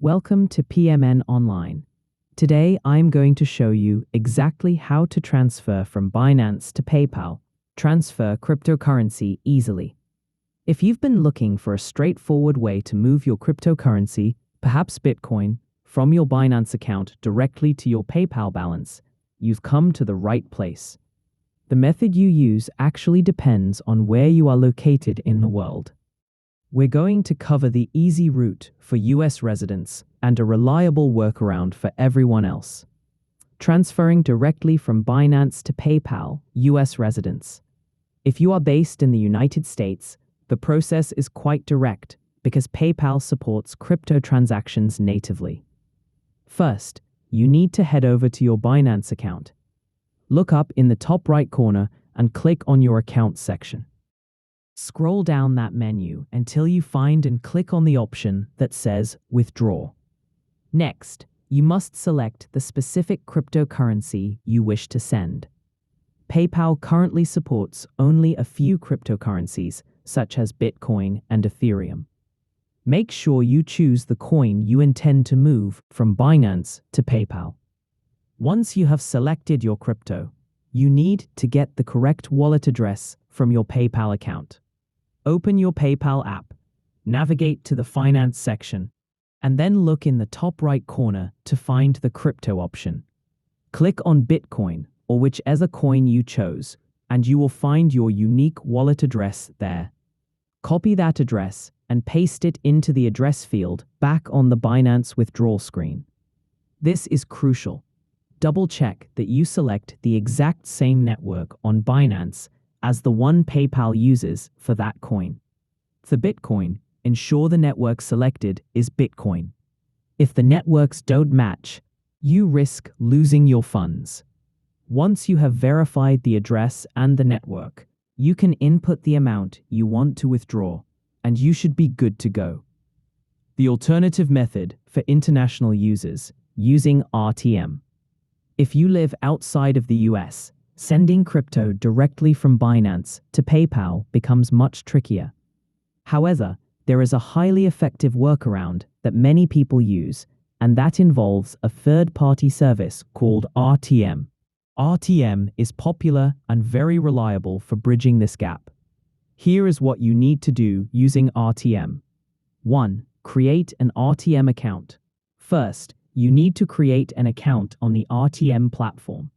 Welcome to PMN Online. Today I'm going to show you exactly how to transfer from Binance to PayPal. Transfer cryptocurrency easily. If you've been looking for a straightforward way to move your cryptocurrency, perhaps Bitcoin, from your Binance account directly to your PayPal balance, you've come to the right place. The method you use actually depends on where you are located in the world. We're going to cover the easy route for US residents and a reliable workaround for everyone else. Transferring directly from Binance to PayPal, US residents. If you are based in the United States, the process is quite direct because PayPal supports crypto transactions natively. First, you need to head over to your Binance account. Look up in the top right corner and click on your account section. Scroll down that menu until you find and click on the option that says Withdraw. Next, you must select the specific cryptocurrency you wish to send. PayPal currently supports only a few cryptocurrencies, such as Bitcoin and Ethereum. Make sure you choose the coin you intend to move from Binance to PayPal. Once you have selected your crypto, you need to get the correct wallet address from your PayPal account. Open your PayPal app, navigate to the Finance section, and then look in the top right corner to find the crypto option. Click on Bitcoin or whichever coin you chose, and you will find your unique wallet address there. Copy that address and paste it into the address field back on the Binance withdrawal screen. This is crucial. Double-check that you select the exact same network on Binance as the one PayPal uses for that coin. For Bitcoin, ensure the network selected is Bitcoin. If the networks don't match, you risk losing your funds. Once you have verified the address and the network, you can input the amount you want to withdraw, and you should be good to go. The alternative method for international users, using RTM. If you live outside of the US, sending crypto directly from Binance to PayPal becomes much trickier. However, there is a highly effective workaround that many people use, and that involves a third-party service called RTM. RTM is popular and very reliable for bridging this gap. Here is what you need to do using RTM. 1. Create an RTM account. First, you need to create an account on the RTM platform.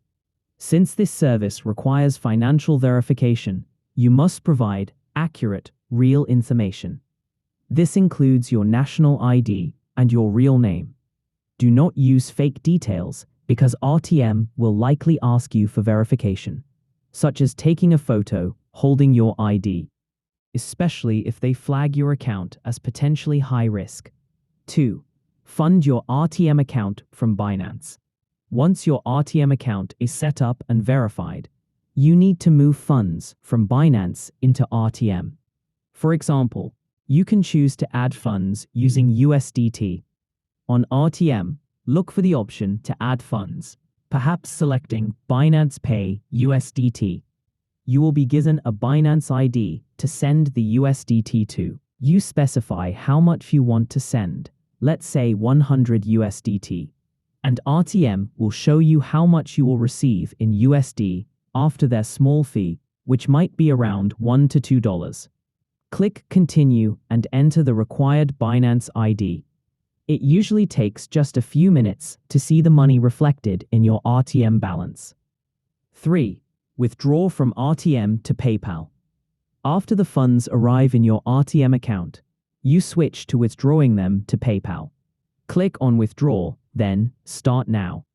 Since this service requires financial verification, you must provide accurate, real information. This includes your national ID and your real name. Do not use fake details because RTM will likely ask you for verification, such as taking a photo holding your ID, especially if they flag your account as potentially high risk. 2. Fund your RTM account from Binance. Once your RTM account is set up and verified, you need to move funds from Binance into RTM. For example, you can choose to add funds using USDT. On RTM, look for the option to add funds, perhaps selecting Binance Pay USDT. You will be given a Binance ID to send the USDT to. You specify how much you want to send, let's say 100 USDT. And RTM will show you how much you will receive in USD after their small fee, which might be around $1 to $2. Click Continue and enter the required Binance ID. It usually takes just a few minutes to see the money reflected in your RTM balance. 3. Withdraw from RTM to PayPal. After the funds arrive in your RTM account, you switch to withdrawing them to PayPal. Click on Withdraw, then Start Now.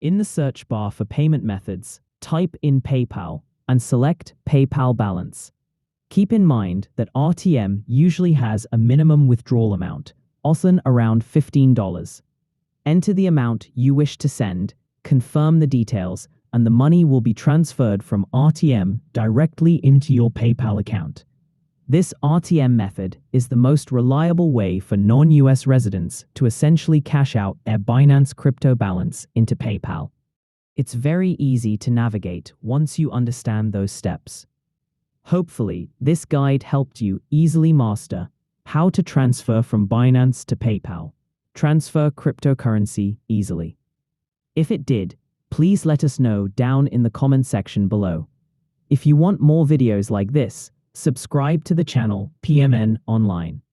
In the search bar for payment methods, type in PayPal and select PayPal balance. Keep in mind that RTM usually has a minimum withdrawal amount, often around $15. Enter the amount you wish to send, confirm the details, and the money will be transferred from RTM directly into your PayPal account. This RTM method is the most reliable way for non-US residents to essentially cash out their Binance crypto balance into PayPal. It's very easy to navigate once you understand those steps. Hopefully, this guide helped you easily master how to transfer from Binance to PayPal. transfer cryptocurrency easily? If it did, please let us know down in the comment section below. If you want more videos like this, subscribe to the channel PMN Online.